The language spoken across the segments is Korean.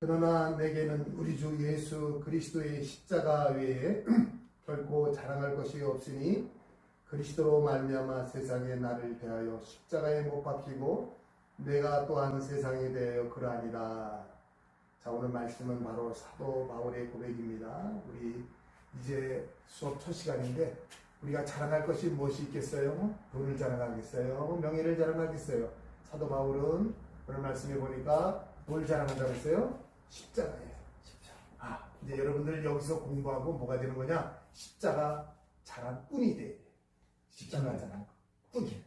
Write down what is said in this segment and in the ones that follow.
그러나 내게는 우리 주 예수 그리스도의 십자가 외에 결코 자랑할 것이 없으니 그리스도로 말미암아 세상에 나를 대하여 십자가에 못 박히고 내가 또한 세상에 대하여 그러하니라. 자, 오늘 말씀은 바로 사도 바울의 고백입니다. 우리 이제 수업 첫 시간인데 우리가 자랑할 것이 무엇이 있겠어요? 돈을 자랑하겠어요? 명예를 자랑하겠어요? 사도 바울은 오늘 말씀해 보니까 뭘 자랑한다고 했어요? 십자가예요. 십자가. 이제 여러분들 여기서 공부하고 뭐가 되는 거냐? 십자가 자랑꾼이 돼. 십자가 자랑꾼이.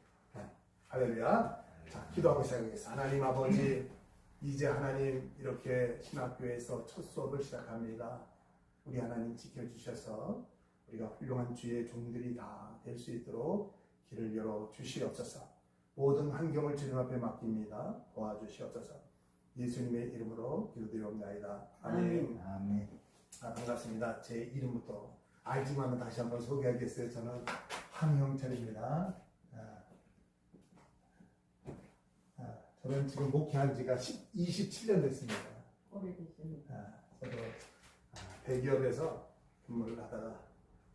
할렐루야. 자, 기도하고 시작하겠습니다. 하나님 아버지, 이제 하나님 이렇게 신학교에서 첫 수업을 시작합니다. 우리 하나님 지켜주셔서 우리가 훌륭한 주의 종들이 다 될 수 있도록 길을 열어 주시옵소서. 모든 환경을 주님 앞에 맡깁니다. 도와주시옵소서. 예수님의 이름으로 기도드리옵나이다. 아멘. 아멘. 반갑습니다. 제 이름부터 알지만 다시 한번 소개하겠어요. 저는 황형철입니다. 저는 지금 목회한 지가 27년 됐습니다. 오래되십니다. 저도 대기업에서 근무를 하다가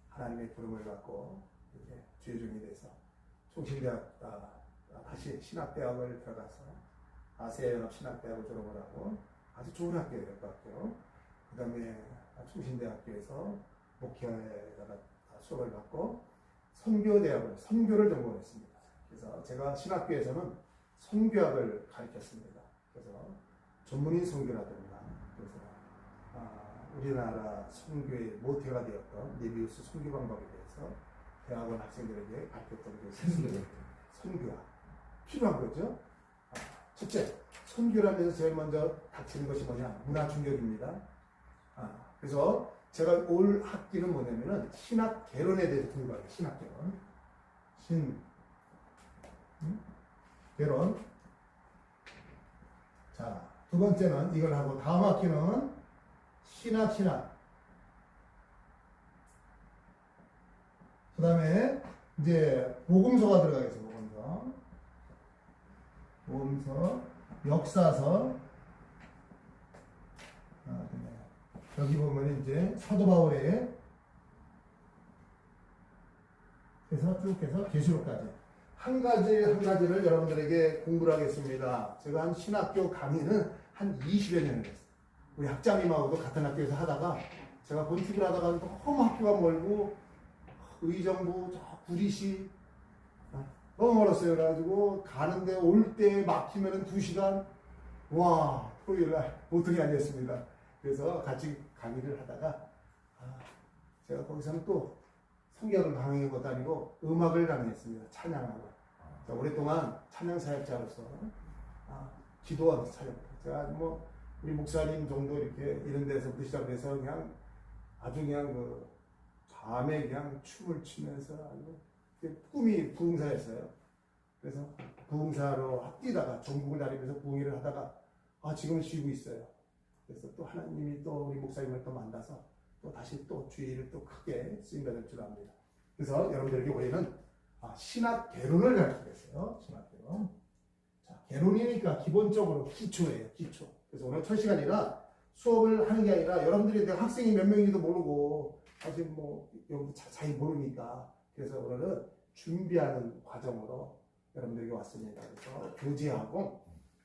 하나님의 부름을 받고 이렇게 주의종이 돼서 총신대학 다시 신학대학을 들어가서 아세아연합 신학대학을 졸업을 하고 아주 좋은 학교예요. 그 학교. 그 다음에 총신대학교에서 목회에다가 수업을 받고 선교를 전공했습니다. 그래서 제가 신학교에서는 선교학을 가르쳤습니다. 그래서 전문인 선교라든가 그래서 우리나라 선교의 모태가 되었던 네비우스 선교 방법에 대해서 대학원 학생들에게 가르쳤던 게 선교학 필요한 거죠. 첫째, 선교라면서 제일 먼저 닥치는 것이 뭐냐? 문화 충격입니다. 그래서 제가 올 학기는 뭐냐면은 신학 개론에 대해서 공부해요. 신학 개론. 개론. 자, 두 번째는 이걸 하고 다음 학기는 신학. 그 다음에 이제 복음서가 들어가겠어요. 복음서, 역사서. 여기 보면 이제 사도 바울의 해서 쭉 해서 계시록까지 한 가지를 여러분들에게 공부를 하겠습니다. 제가 한 신학교 강의는 한 20여 년을 했어요. 우리 학장님하고도 같은 학교에서 하다가 제가 건축을 하다가 너무 학교가 멀고 의정부 저 구리시 너무 멀었어요. 그래가지고 가는데 올 때 막히면은 2시간 와 토요일날 보통이 아니었습니다. 그래서 같이 강의를 하다가 제가 거기서는 또 성경을 강의한 것도 아니고 음악을 강의했습니다. 찬양하고 오랫동안 찬양 사역자로서 기도원 사역 제가 뭐 우리 목사님 정도 이렇게 이런 데서부터 시작해서 그냥 아주 그냥 그 밤에 그냥 춤을 추면서 아주 꿈이 부흥사였어요. 그래서 부흥사로 뛰다가 전국을 다니면서 부흥회를 하다가 지금은 쉬고 있어요. 그래서 또 하나님이 또 우리 목사님을 또 만나서 또 다시 또 주의를 또 크게 쓰임받을 줄 압니다. 그래서 여러분들에게 올해는 신학 개론을 가르치겠어요. 신학 개론. 자, 개론이니까 기본적으로 기초예요. 기초. 그래서 오늘 첫 시간이라 수업을 하는 게 아니라 여러분들이 내가 학생이 몇 명인지도 모르고 사실 뭐 여러분 자세히 모르니까 그래서 오늘은 준비하는 과정으로 여러분들에게 왔습니다. 그래서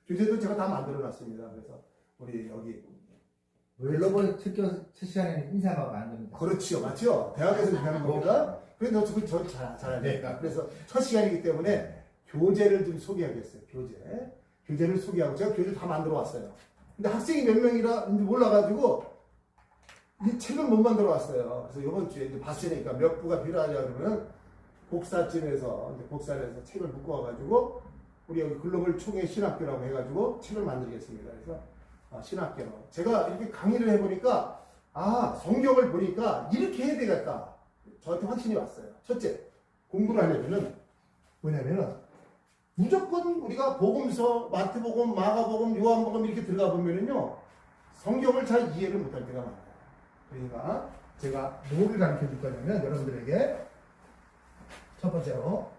교재도 제가 다 만들어 놨습니다. 그래서 우리 여기 글로벌 첫 시간에는 인사가 만듭니다. 그렇지요, 맞죠? 대학에서 그렇게 하는 겁니다. 그래서 저 잘해야 되니까. 그래서 첫 시간이기 때문에 교재를 좀 소개하겠어요. 교재를 소개하고 제가 교재 다 만들어 왔어요. 근데 학생이 몇 명이라 몰라가지고 이 책을 못 만들어 왔어요. 그래서 이번 주에 이제 봤으니까 몇 부가 필요하냐 그러면 복사팀에서 이제 복사를 해서 책을 묶어 와가지고 우리 여기 글로벌 총회 신학교라고 해가지고 책을 만들겠습니다. 그래서 신학교로 제가 이렇게 강의를 해보니까 성경을 보니까 이렇게 해야 되겠다. 저한테 확신이 왔어요. 첫째, 공부를 하려면은 뭐냐면은 무조건 우리가 복음서, 마태복음, 마가복음, 요한복음 이렇게 들어가 보면은요 성경을 잘 이해를 못할 때가 많아요. 그러니까 제가 뭐를 가르쳐 줄 거냐면 여러분들에게 첫 번째로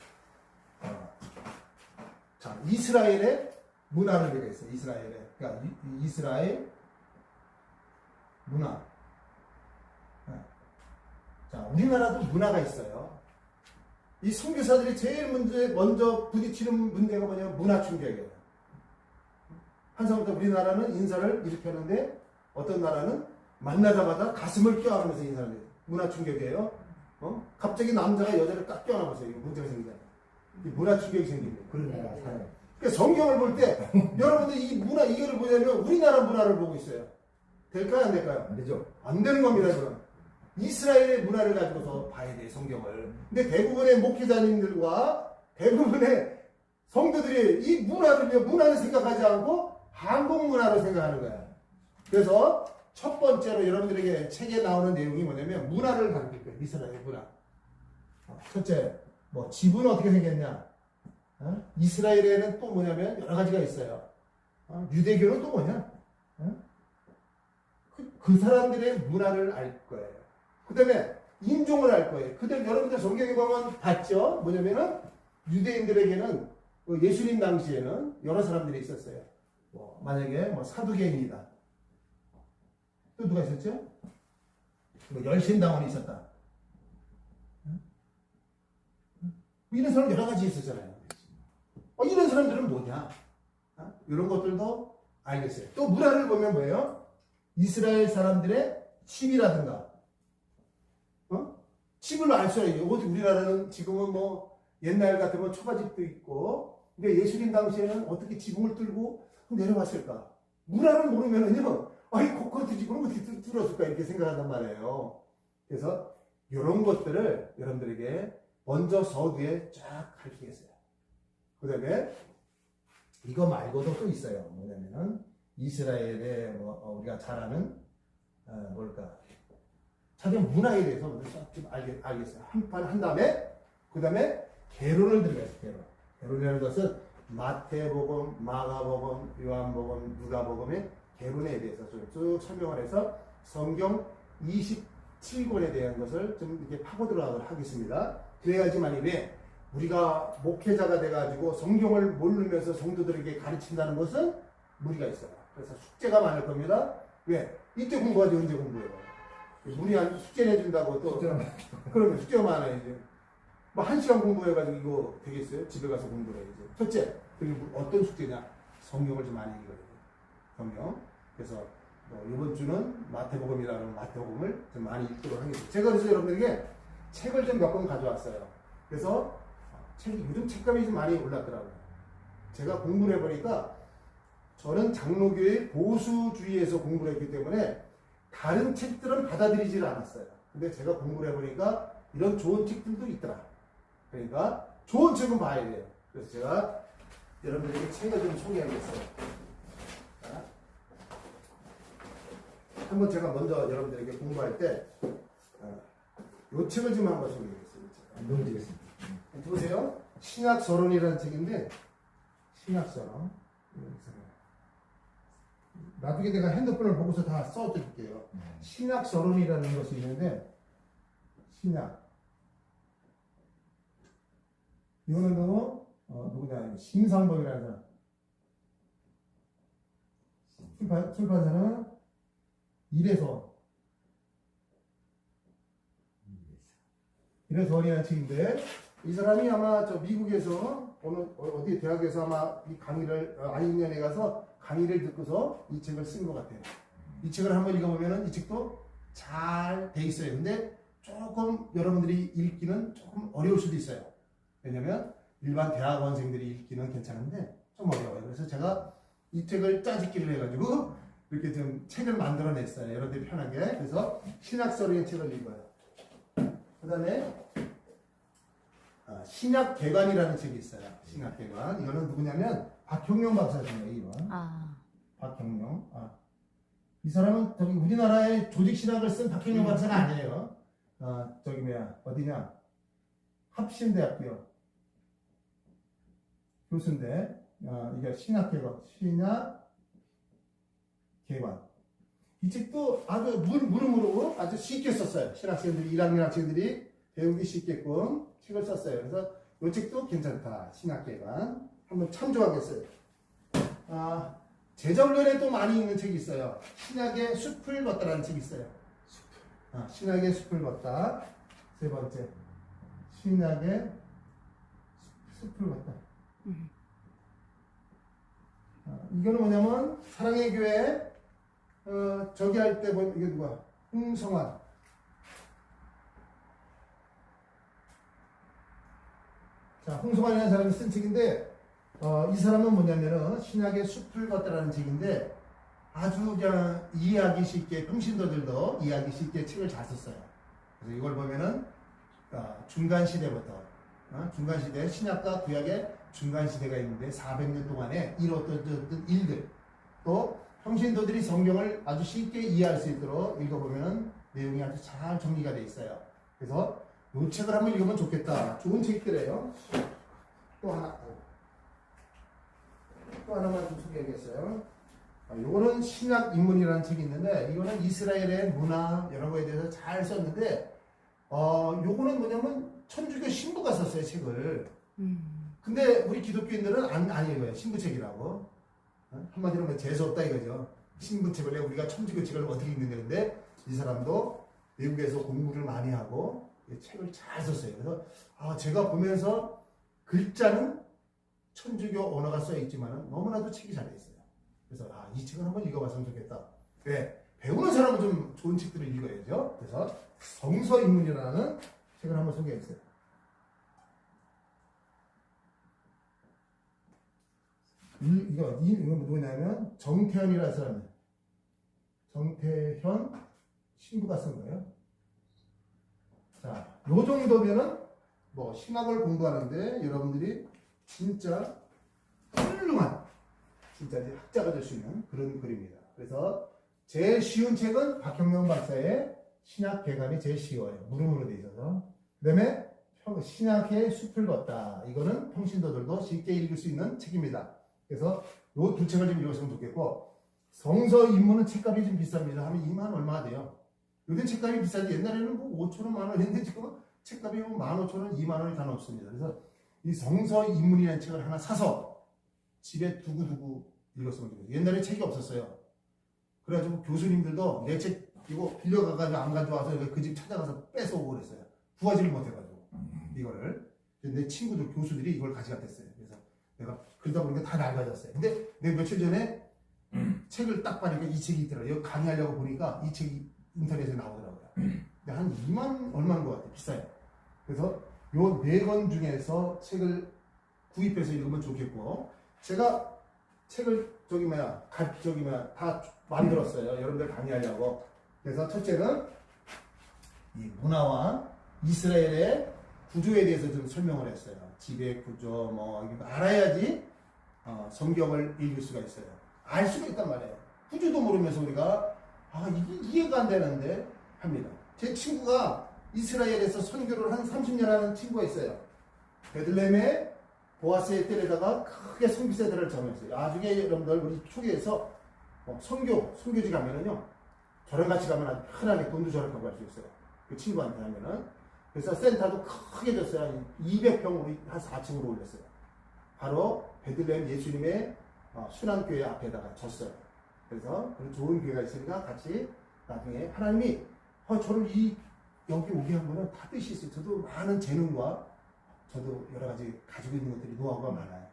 자 이스라엘의 문화를 배우겠어요. 이스라엘의 그러니까 이스라엘 문화. 자, 우리나라도 문화가 있어요. 이 선교사들이 제일 먼저 부딪히는 문제가 뭐냐면 문화 충격이에요. 한사부터 우리나라는 인사를 이렇게 하는데 어떤 나라는 만나자마자 가슴을 껴안으면서 인사를 해요. 문화 충격이에요. 갑자기 남자가 여자를 딱 껴안아보세요. 이거 문제가 생기잖아요. 이 문화 충격이 생깁니다. 그런 나라 살아요. 그러니까 성경을 볼 때 여러분들 이 문화 이거를 보냐면 우리나라 문화를 보고 있어요. 될까요? 안 될까요? 안 되죠? 안 되는 겁니다. 이거는. 이스라엘의 문화를 가지고서 봐야 돼요. 성경을. 근데 대부분의 목회자님들과 대부분의 성도들이 이 문화를 생각하지 않고 한국 문화를 생각하는 거예요. 그래서 첫 번째로 여러분들에게 책에 나오는 내용이 뭐냐면 문화를 가르칠 거예요. 이스라엘의 문화. 첫째, 뭐 집은 어떻게 생겼냐? 이스라엘에는 또 뭐냐면 여러 가지가 있어요. 유대교는 또 뭐냐? 그 사람들의 문화를 알 거예요. 그 다음에 인종을 알 거예요. 그들 여러분들 성경에 보면 봤죠? 뭐냐면은 유대인들에게는 예수님 당시에는 여러 사람들이 있었어요. 만약에 뭐 사두개인이다. 또 누가 있었죠? 뭐 열심당원이 있었다. 이런 사람 여러 가지 있었잖아요. 이런 사람들은 뭐냐? 이런 것들도 알겠어요. 또 문화를 보면 뭐예요? 이스라엘 사람들의 칩이라든가, 칩을 알 수가 있어요. 우리나라는 지금은 뭐 옛날 같으면 초가집도 있고, 근데 예수님 당시에는 어떻게 지붕을 뚫고 내려왔을까? 문화를 모르면은요, 이 콘크리트 지붕을 어떻게 뚫었을까? 이렇게 생각한단 말이에요. 그래서 이런 것들을 여러분들에게 먼저 서두에 쫙 가르치겠어요. 그 다음에 이거 말고도 또 있어요. 뭐냐면은 이스라엘의 우리가 잘 아는 뭘까? 자기 문화에 대해서 먼저 좀 알겠어요. 한 판 한 다음에 그 다음에 개론을 들어가요. 개론이라는 것은 마태복음, 마가복음, 요한복음, 누가복음의 개론에 대해서 쭉 설명을 해서 성경 27권에 대한 것을 좀 이렇게 파고 들어가도록 하겠습니다. 그래야지만이 왜 우리가 목회자가 돼가지고 성경을 모르면서 성도들에게 가르친다는 것은 무리가 있어요. 그래서 숙제가 많을 겁니다. 왜? 이때 공부하지 언제 공부해요? 무리한 숙제를 해준다고 또 그러면 숙제가 많아요. 이제 뭐 1시간 공부해가지고 이거 되겠어요? 집에 가서 공부를 해야지. 첫째, 그리고 어떤 숙제냐? 성경을 좀 많이 읽어야 돼요. 성경. 그래서 이번 주는 마태복음이라는 마태복음을 좀 많이 읽도록 하겠습니다. 제가 그래서 여러분들에게 책을 좀 몇 권 가져왔어요. 그래서 요즘 책감이 좀 많이 올랐더라고요. 제가 공부를 해보니까 저는 장로교의 보수주의에서 공부를 했기 때문에 다른 책들은 받아들이질 않았어요. 근데 제가 공부를 해보니까 이런 좋은 책들도 있더라. 그러니까 좋은 책은 봐야 돼요. 그래서 제가 여러분들에게 책을 좀 소개하겠어요. 자, 한번 제가 먼저 여러분들에게 공부할 때 이 책을 좀 한번 소개하겠습니다. 너무 되겠습니다. 보세요. 신약서론이라는 책인데 신약서론 나중에 내가 핸드폰을 보고서 다 써드릴게요. 신약서론이라는 것이 있는데 신약 이거는 누구냐 심상범이라는 사람 출판사는 이래서원이라는 책인데 이 사람이 아마 저 미국에서 어디 대학에서 아마 이 강의를 아이년에 가서 강의를 듣고서 이 책을 쓴 것 같아요. 이 책을 한번 읽어보면은 이 책도 잘 돼 있어요. 근데 조금 여러분들이 읽기는 조금 어려울 수도 있어요. 왜냐면 일반 대학원생들이 읽기는 괜찮은데 좀 어려워요. 그래서 제가 이 책을 짜집기를 해가지고 이렇게 좀 책을 만들어냈어요. 여러분들이 편하게. 그래서 신약서론의 책을 읽어요. 그 다음에 신약개관이라는 책이 있어요. 신약개관. 이거는 누구냐면 박형룡 박사잖아요. 이건. 박형룡. 이 사람은 저기 우리나라의 조직신학을 쓴 박형룡 박사가 아니에요. 어디냐? 합신대학교 교수인데 이게 신약개관. 이 책도 아주 물음으로 아주 쉽게 썼어요. 신학생들이 1학년 학생들이 배우기 쉽게끔 책을 썼어요. 그래서 이 책도 괜찮다. 신학개관 한번 참조하겠어요. 제자훈련에 또 많이 있는 책이 있어요. 신약의 숲을 걷다라는 책이 있어요. 신약의 숲을 걷다. 세 번째, 신약의 숲을 걷다. 이거는 뭐냐면 사랑의 교회 저기 할 때 보면 이게 누가? 홍성환. 자, 홍성환이라는 사람이 쓴 책인데 이 사람은 뭐냐면은 신약의 숲을 걷다라는 책인데 아주 그냥 이해하기 쉽게 평신도들도 이해하기 쉽게 책을 잘 썼어요. 그래서 이걸 보면은 중간 시대부터 중간 시대 신약과 구약의 중간 시대가 있는데 400년 동안에 이루어졌던 일들 또 평신도들이 성경을 아주 쉽게 이해할 수 있도록 읽어보면 내용이 아주 잘 정리가 되어 있어요. 그래서 이 책을 한번 읽으면 좋겠다. 좋은 책들이에요. 또 하나만 좀 소개하겠어요. 이거는 신약 인문이라는 책이 있는데 이거는 이스라엘의 문화 이런 거에 대해서 잘 썼는데 요거는 뭐냐면 천주교 신부가 썼어요 책을. 근데 우리 기독교인들은 안 읽어요. 신부책이라고. 한마디로 뭐 재수없다 이거죠. 신부책을 내 우리가 천주교 책을 어떻게 읽는데 근데 이 사람도 미국에서 공부를 많이 하고 책을 잘 썼어요. 그래서 제가 보면서 글자는 천주교 언어가 써 있지만 너무나도 책이 잘 돼 있어요. 그래서 이 책을 한번 읽어봤으면 좋겠다. 네, 배우는 사람은 좀 좋은 책들을 읽어야죠. 그래서 성서인문이라는 책을 한번 소개했어요. 이건 누구냐면 정태현이라는 사람이에요. 정태현 신부가 쓴 거예요. 자, 요 정도면은 뭐 신학을 공부하는데 여러분들이 진짜 훌륭한 진짜 이제 학자가 될 수 있는 그런 글입니다. 그래서 제일 쉬운 책은 박형명 박사의 신학 개관이 제일 쉬워요. 무릎으로 돼 있어서. 그 다음에 신학의 숲을 걷다. 이거는 평신도들도 쉽게 읽을 수 있는 책입니다. 그래서 요 두 책을 좀 읽었으면 좋겠고 성서 입문은 책값이 좀 비쌉니다. 하면 2만 얼마 돼요. 요즘 책값이 비싸지 옛날에는 뭐 5천 원, 만 원 했는데 지금은 책값이 뭐 15,000원, 2만 원이 다 넘습니다. 그래서 이 성서 입문이라는 책을 하나 사서 집에 두고 읽었으면 좋겠어요. 옛날에 책이 없었어요. 그래가지고 교수님들도 내 책 이거 빌려가가지고 안 가져와서 그 집 찾아가서 뺏어오고 그랬어요. 구하지를 못해가지고 이거를. 내 친구들 교수들이 이걸 가져갔댔어요. 그래서 내가 그러다 보니까 다 낡아졌어요. 근데 내가 며칠 전에 책을 딱 보니까 이 책이 있더라고요. 여기 강의하려고 보니까 이 책이 인터넷에 나오더라고요. 근데 한 2만 얼마인 것 같아요. 비싸요. 그래서 요 4권 중에서 책을 구입해서 읽으면 좋겠고 제가 책을 다 만들었어요. 여러분들 강의하려고. 그래서 첫째는 이 문화와 이스라엘의 구조에 대해서 좀 설명을 했어요. 지배 구조 이거 알아야지 성경을 읽을 수가 있어요. 알 수가 있단 말이에요. 구조도 모르면서 우리가 이게 이해가 안 되는데 합니다. 제 친구가 이스라엘에서 선교를 한 30년 하는 친구가 있어요. 베들레헴에 보아스의 뜰에다가 크게 선교세대를 정했어요. 나중에 여러분들 우리 초기에서 선교지 가면은요 저랑 같이 가면 아주 편하게 돈도 저렇게 갈 수 있어요. 그 친구한테 하면은. 그래서 센터도 크게 졌어요. 200평으로 한 4층으로 올렸어요. 바로 베들레헴 예수님의 순환교회 앞에다가 졌어요. 그래서 그런 좋은 교회가 있으니까 같이 나중에 하나님이 저를 여기 오게 한 거는 다 뜻이 있어요. 저도 많은 재능과 저도 여러 가지 가지고 있는 것들이 노하우가 많아요.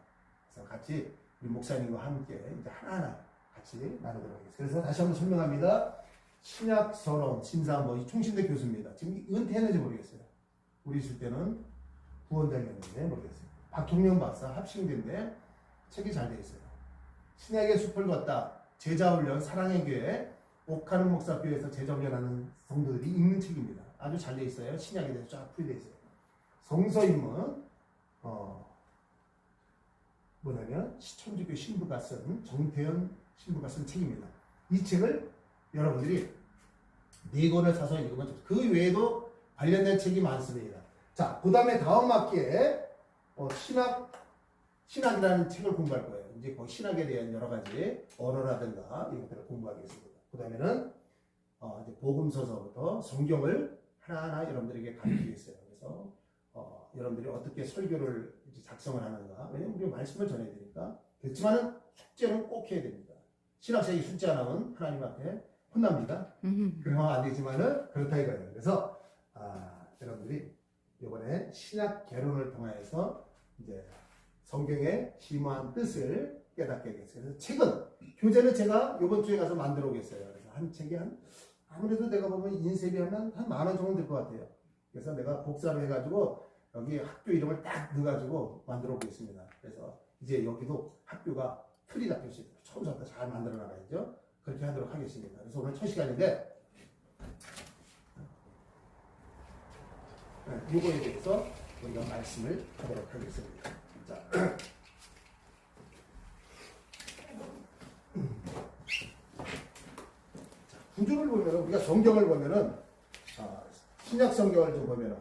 그래서 같이 우리 목사님과 함께 이제 하나하나 같이 나누도록 하겠습니다. 그래서 다시 한번 설명합니다. 신약 서론 심사 이 총신대 교수입니다. 지금 은퇴했는지 모르겠어요. 우리 있을 때는 구원당이었는데 모르겠어요. 박형명 박사 합심대인데 책이 잘 되어 있어요. 신약의 숲을 걷다. 제자훈련 사랑의 교회 옥하는 목사교회에서 제자훈련하는 성도들이 읽는 책입니다. 아주 잘 되어 있어요. 신약에 대해서 쫙 풀이되어 있어요. 성서인문 뭐냐면 천주교 신부가 쓴 정태현 신부가 쓴 책입니다. 이 책을 여러분들이 4권을 사서 읽으면 좋습니다. 그 외에도 관련된 책이 많습니다. 자, 그 다음에 다음 학기에 신학이라는 책을 공부할 거예요. 이제 신학에 대한 여러 가지 언어라든가 이런 것들을 공부하겠습니다. 그 다음에는 이제 복음서서부터 성경을 하나하나 여러분들에게 가르치겠어요. 그래서 여러분들이 어떻게 설교를 이제 작성을 하는가. 왜냐면 우리가 말씀을 전해야 되니까. 그렇지만은 숙제는 꼭 해야 됩니다. 신학생이 숫자 하나면 하나님 앞에 혼납니다. 그러면 안 되지만은 그렇다 이거예요. 그래서 여러분들이 이번에 신학 개론을 통해서 이제 성경의 심오한 뜻을 깨닫게 되겠어요. 그래서 책은 교재는 제가 이번 주에 가서 만들어 오겠어요. 그래서 한 책이 아무래도 내가 보면 인쇄비 하면 한 10,000원 정도 들 것 같아요. 그래서 내가 복사를 해가지고 여기 학교 이름을 딱 넣어가지고 만들어 보겠습니다. 그래서 이제 여기도 학교가 틀이 잡힐 수 있도록 처음부터 잘 만들어 나가야죠. 그렇게 하도록 하겠습니다. 그래서 오늘 첫 시간인데 이거에 대해서 우리가 말씀을 하도록 하겠습니다. 자, 구조를 보면은 우리가 성경을 보면은 신약 성경을 좀 보면은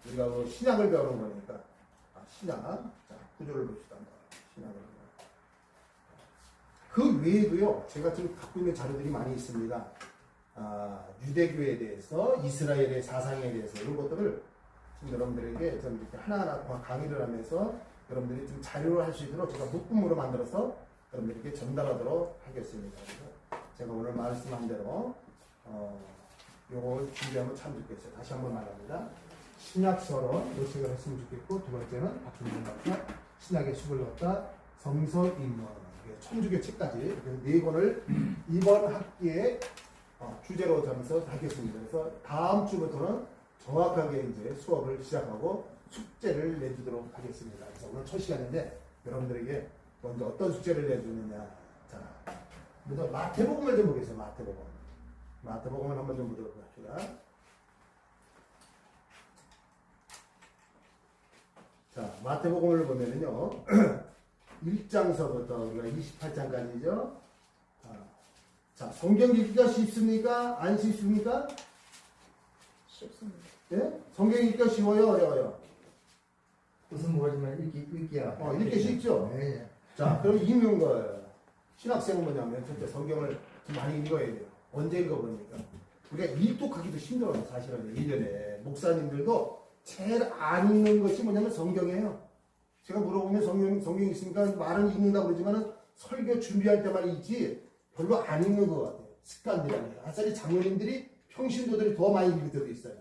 우리가 뭐 신약을 배우는 거니까 신약 자 구조를 봅시다. 신약을 그 외에도요 제가 지금 갖고 있는 자료들이 많이 있습니다. 유대교에 대해서 이스라엘의 사상에 대해서 이런 것들을 지금 여러분들에게 좀 이렇게 하나하나 강의를 하면서 여러분들이 좀 자료를 할 수 있도록 제가 묶음으로 만들어서 여러분들에게 전달하도록 하겠습니다. 그래서 제가 오늘 말씀한 대로 요거 준비하면 참 좋겠어요. 다시 한번 말합니다. 신약서론 요 책을 했으면 좋겠고 두 번째는 박준영 박사 신약의 숲을 걷다 성서인문 천주교 책까지 이렇게 4권을 이번 학기에 주제로 잡아서 하겠습니다. 그래서 다음 주부터는 정확하게 이제 수업을 시작하고 숙제를 내주도록 하겠습니다. 그래서 오늘 첫 시간인데 여러분들에게 먼저 어떤 숙제를 내주느냐. 자, 먼저 마태복음을 좀 보겠어요. 마태복음을 한번 좀 보도록 합시다. 자, 마태복음을 보면은요, 1장서부터 우리가 28장까지죠. 자, 성경 읽기가 쉽습니까? 안 쉽습니까? 쉽습니다. 예? 성경 읽기가 쉬워요? 어려워요? 무슨 모르지만 읽기야. 읽기 쉽죠? 네. 자, 그럼 읽는 거예요. 신학생은 뭐냐면, 첫째 성경을 좀 많이 읽어야 돼요. 언제 읽어보니까. 우리가 일독하기도 힘들어요, 사실은. 1년에. 목사님들도 제일 안 읽는 것이 뭐냐면 성경이에요. 제가 물어보면 성경 있으니까 말은 읽는다고 그러지만 설교 준비할 때만 읽지 별로 안 읽는 것 같아요. 습관들이 아니에요. 아싸리 장로님들이 평신도들이 더 많이 읽을 때도 있어요.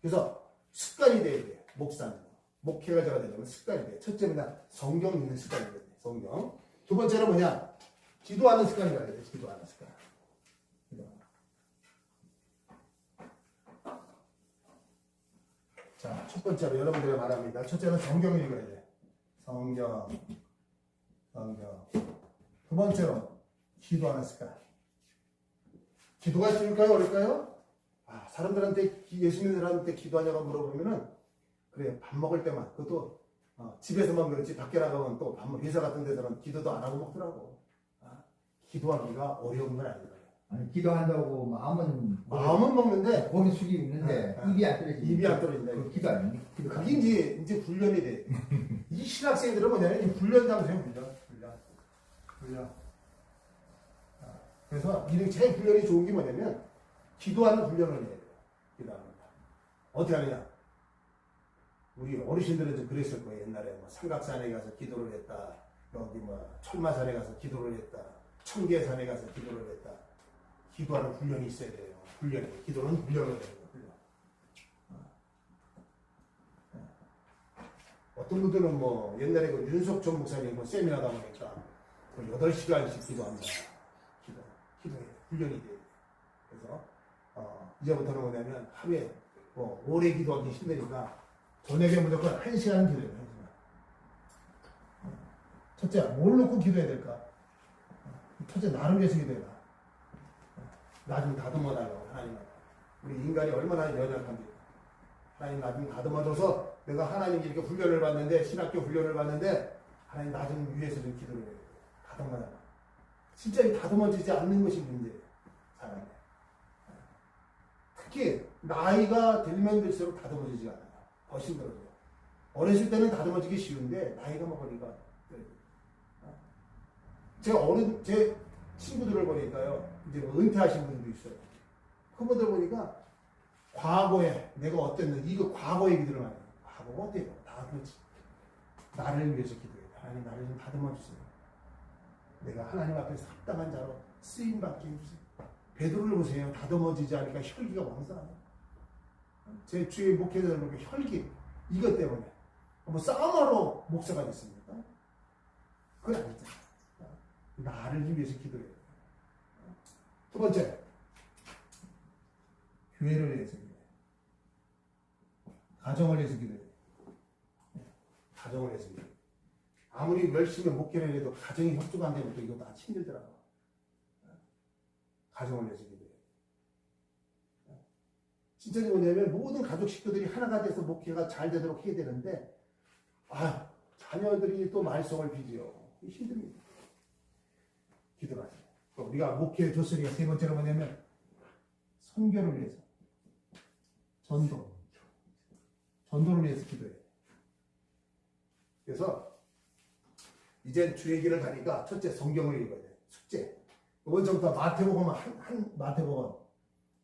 그래서 습관이 돼야 돼요. 목사님. 목회가자가 되려면 습관이 돼요. 첫째는 성경 읽는 습관이 돼요. 성경. 두 번째는 뭐냐? 기도하는 습관이 돼야 돼요. 기도하는 습관. 자, 첫 번째로 여러분들에게 말합니다. 첫째는 성경을 읽어야 돼. 성경. 두 번째로 기도하는 습관. 기도가 쉬울까요? 어릴까요? 사람들한테 예수 믿는 사람한테 기도하냐고 물어보면은 그래 밥 먹을 때만 그것도 집에서만 그렇지 밖에 나가면 또 회사 같은 데서는 기도도 안 하고 먹더라고. 기도하기가 어려운 건 아니에요. 아니, 기도한다고 마음은 먹는데 고개 숙이고 있는데 입이 안 떨어지지. 입이 안 떨어진다. 그 기도 아니야? 그게 이제 훈련이 돼. 이 신학생들은 뭐냐면 훈련 장소예요. 훈련. 그래서 이런 제일 훈련이 좋은 게 뭐냐면 기도하는 훈련을 해야 돼요. 기도합니다. 어떻게 하느냐? 우리 어르신들은 좀 그랬을 거예요. 옛날에 뭐 삼각산에 가서 기도를 했다. 여기 뭐 철마산에 가서 기도를 했다. 청계산에 가서 기도를 했다. 기도하는 훈련이 있어야 돼요. 기도는 훈련을 해야 돼요. 어떤 분들은 뭐 옛날에 그 윤석천 목사님 뭐 세미나 가보니까 8시간씩 기도한다. 기도해. 훈련이 돼요. 그래서 이제부터는 뭐냐면 하루에 뭐 오래 기도하기 힘드니까 저녁에 무조건 1시간 기도해요. 1시간. 첫째, 뭘 놓고 기도해야 될까? 첫째, 나를 위해서 기도해라. 나 좀 다듬어달라고, 하나님. 우리 인간이 얼마나 연약한지. 하나님 나 좀 다듬어줘서 내가 하나님 이렇게 훈련을 받는데, 신학교 훈련을 받는데, 하나님 나 좀 위해서 좀 기도를 해요. 다듬어달라. 진짜 이 다듬어지지 않는 것이 문제예요. 사람이. 특히, 나이가 들면 들수록 다듬어지지 않아요. 더 힘들어져요. 어렸을 때는 다듬어지기 쉬운데, 나이가 먹으니까. 제 친구들을 보니까요, 이제 뭐 은퇴하신 분들도 있어요. 그분들 보니까, 과거에 내가 어땠는지, 이거 과거 얘기들을 많이 해요. 과거가 어때요? 다 그렇지. 나를 위해서 기도해요. 하나님 나를 좀 다듬어 주세요. 내가 하나님 앞에서 합당한 자로 쓰임받게 해주세요. 베드로를 보세요. 다듬어지지 않으니까 혈기가 왕성하네. 제 주의 목회자들 보니까 혈기, 이것 때문에 뭐 싸움하러 목사가 됐습니까? 그건 아니잖아. 나를 위해서 기도해요. 두 번째, 교회를 위해서 기도해요. 가정을 위해서 기도해요. 가정을 위해서 기도해요. 아무리 열심히 목회를 해도 가정이 협조가 안 되면 또 이거 다 힘들더라고. 가정을 위해서 기도해요. 진짜 뭐냐면 모든 가족 식구들이 하나가 돼서 목회가 잘 되도록 해야 되는데 자녀들이 또 말썽을 피지요. 힘듭니다. 기도하세요. 우리가 목회의 조서리가 세 번째로 뭐냐면 선교를 위해서 전도를 위해서 기도해요. 그래서 이제 주의 길을 가니까 첫째 성경을 읽어야 돼. 숙제. 이번 전부터 마태복음 마태복음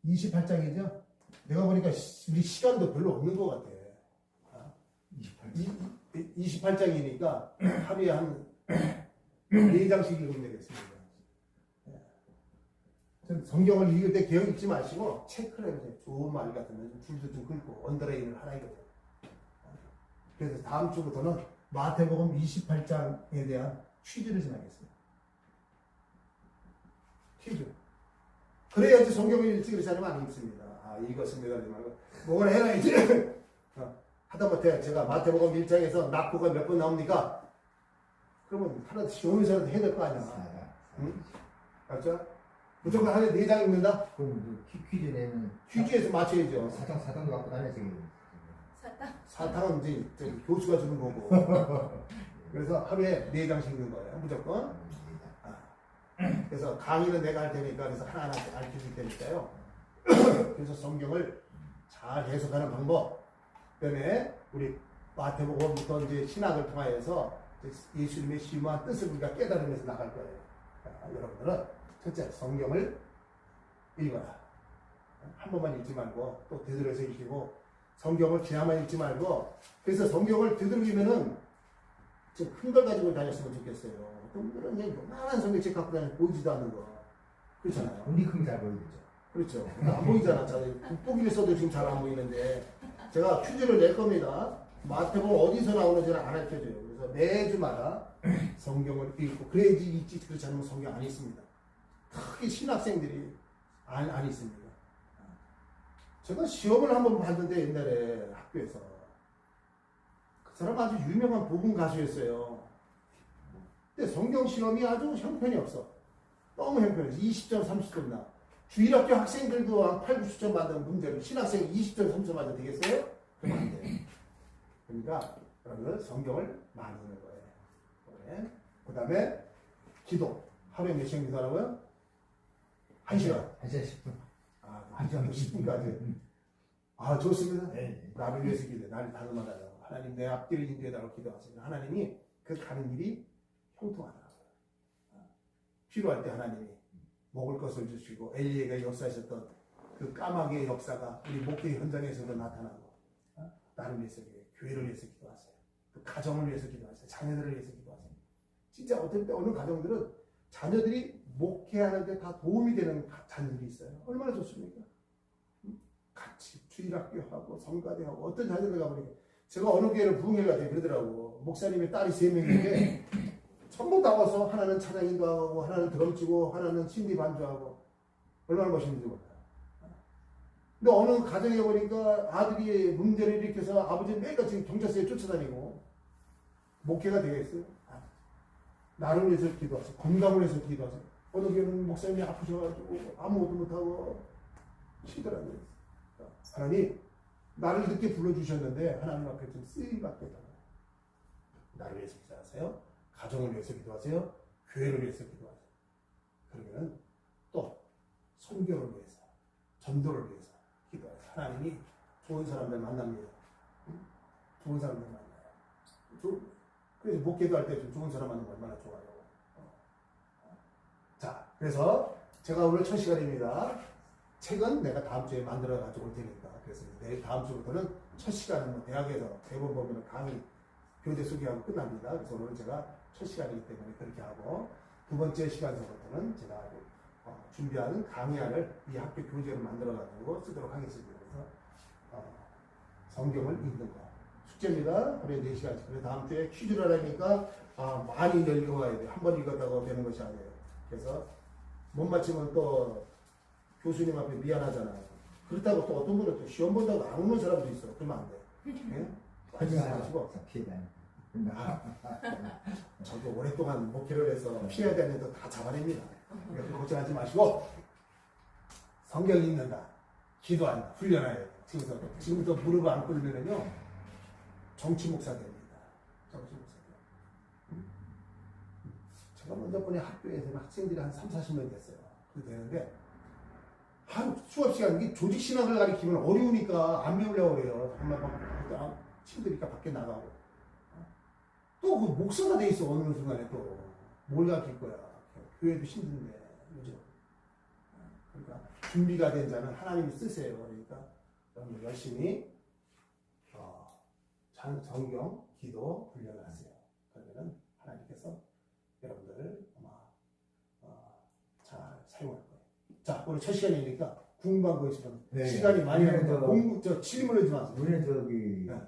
28장이죠. 내가 보니까 우리 시간도 별로 없는 것 같아. 28장이니까 하루에 한 4장씩 읽으면 되겠습니다. 성경을 읽을 때 개혁 읽지 마시고 체크를 해보세요. 좋은 말 같으면 줄도 좀 긁고 언더라인을 하나 읽어요. 그래서 다음 주부터는 마태복음 28장에 대한 퀴즈를 진행하겠습니다. 퀴즈. 그래야지 성경을 읽지 그렇지 않으면 안 읽습니다. 읽었습니다. 하지 말고 뭐를 해놔야지. 하다못해 제가 마태복음 1장에서 낙고가 몇 번 나옵니까? 그러면 하나 쉬우면서 해야 될 거 아니야. 응? 맞죠? 무조건 하루에 4장 읽는다? 그럼 퀴즈 내는 퀴즈에서 맞춰야죠. 사탕도 갖고 다녀야지. 사탕은 이제 교수가 주는 거고. 그래서 하루에 4장씩 읽는 거예요. 무조건. 그래서 강의는 내가 할 테니까 그래서 하나하나 알려줄 테니까요. 그래서 성경을 잘 해석하는 방법. 그다음에 우리 마태복음부터 이제 신학을 통하여서 예수님의 심오한 뜻을 우리가 깨달으면서 나갈 거예요. 여러분들은 첫째 성경을 읽어라. 한 번만 읽지 말고 또 되돌아서 읽고 성경을 그냥만 읽지 말고 그래서 성경을 되돌리면은 좀 큰 걸 가지고 다녔으면 좋겠어요. 어떤 분들은 그냥 요만한 성경책 갖고 다니면 보이지도 않는 거. 그렇잖아요. 우리 큰 잘 보이죠. 그렇죠. 안 보이잖아. 국보기를 써도 지금 잘 안 보이는데 제가 퀴즈를 낼 겁니다. 마태복음 어디서 나오는지는 안 알려줘요. 그래서 매주마다 성경을 읽고 그래야지 읽지 그렇지 않으면 성경 안 읽습니다. 특히 신학생들이 안 읽습니다. 제가 시험을 한번 봤는데 옛날에 학교에서 그 사람 아주 유명한 복음 가수였어요. 근데 성경 시험이 아주 형편이 없어. 너무 형편이 없어. 20점, 30점 나. 주일학교 학생들도 한 8, 90점 받는 문제를 신학생이 20점, 30점 맞아도 되겠어요? 그럼 안 돼요. 그러니까 여러분들 성경을 많이 읽는 거예요. 네. 그 다음에 기도. 하루에 몇 시간 기도하라고요? 1시간. 1시간 10분. 1시간 10분까지. 좋습니다. 네. 나를 위해서 기도해. 나를 다듬어달라고. 하나님 내 앞길을 인도해달라고 기도하세요. 하나님이 그 가는 길이 형통하더라고요. 필요할 때 하나님이 먹을 것을 주시고 엘리야가 역사하셨던 그 까마귀의 역사가 우리 목회 현장에서도 나타나고 나를 위해서 기도해요. 교회를 위해서 기도하세요. 그 가정을 위해서 기도하세요. 자녀들을 위해서 기도하세요. 진짜 어떨 때 어느 가정들은 자녀들이 목회하는데 다 도움이 되는 자녀들이 있어요. 얼마나 좋습니까? 같이 주일학교하고 성가대하고 어떤 자녀들 가보니까 제가 어느 교회를 부흥회를 갔더니 그러더라고. 목사님의 딸이 3명인데 전부 나와서 하나는 찬양인도 하고 하나는 드럼 치고 하나는 신디 반주하고 얼마나 멋있는지 몰라요. 근데 어느 가정에 보니까 아들이 문제를 일으켜서 아버지는 매일같이 경찰서에 쫓아다니고 목회가 되겠어요? 나를 위해서 기도하세요. 건강을 위해서 기도하세요. 어느 교회는 목사님이 아프셔가지고 아무것도 못하고 쉬더라고요. 하나님 나를 늦게 불러주셨는데 하나님 앞에 좀 쓰임받게 해달라고. 나를 위해서 기도하세요. 가정을 위해서 기도하세요. 교회를 위해서 기도하세요. 그러면 또 선교를 위해서, 전도를 위해서 기도하세요. 하나님이 좋은 사람들 만납니다. 좋은 사람들 만나요. 그래서 목회도 할 때 좀 좋은 사람 만나면 얼마나 좋아요. 자, 그래서 제가 오늘 첫 시간입니다. 책은 내가 다음 주에 만들어 가지고 올 테니까. 그래서 내일 다음 주부터는 첫 시간은 뭐 대학에서 대본 보면 강의 교재 소개하고 끝납니다. 그래서 오늘 제가 첫 시간이기 때문에 그렇게 하고 두 번째 시간서부터는 제가 준비하는 강의안을 이 학교 교재로 만들어가지고 쓰도록 하겠습니다. 그래서 성경을 읽는 거 숙제입니다. 하루에 4시간씩. 그래서 다음 주에 퀴즈를 하려니까 많이 읽어가야 돼요. 한 번 읽었다고 되는 것이 아니에요. 그래서 못 맞히면 또 교수님 앞에 미안하잖아요. 그렇다고 또 어떤 분은 또 시험 본다고 안 오는 사람도 있어요. 그러면 안 돼요. 예? 하지 마시고. 저도 오랫동안 목회를 해서 피해야 되는 거 다 잡아냅니다. 그러니까 걱정하지 마시고 성경 읽는다, 기도한다, 훈련해야 돼요. 지금부터 무릎을 안 꿇으면요 정치 목사 됩니다. 정치 목사 돼요. 제가 먼저 보니 학교에서는 학생들이 한 30-40명 됐어요. 그렇게 되는데 한 수업 시간 이게 조직 신학을 가리키면 어려우니까 안 배우려고 그래요. 정말 막 힘드니까 밖에 나가고 또 그 목사가 돼 있어. 어느 순간에 또 뭘 가르칠 거야. 교회도 힘든데 그죠? 그러니까 준비가 된 자는 하나님이 쓰세요. 그러니까 여러분 열심히 성경, 기도 훈련을 하세요. 그러면은 하나님께서 여러분들을 아마 잘 사용할 거예요. 자, 오늘 첫 시간이니까 궁금한 거 있으면 네. 시간이 많이 우리는 나니까 질문하지 마세요. 우리는 저기 네.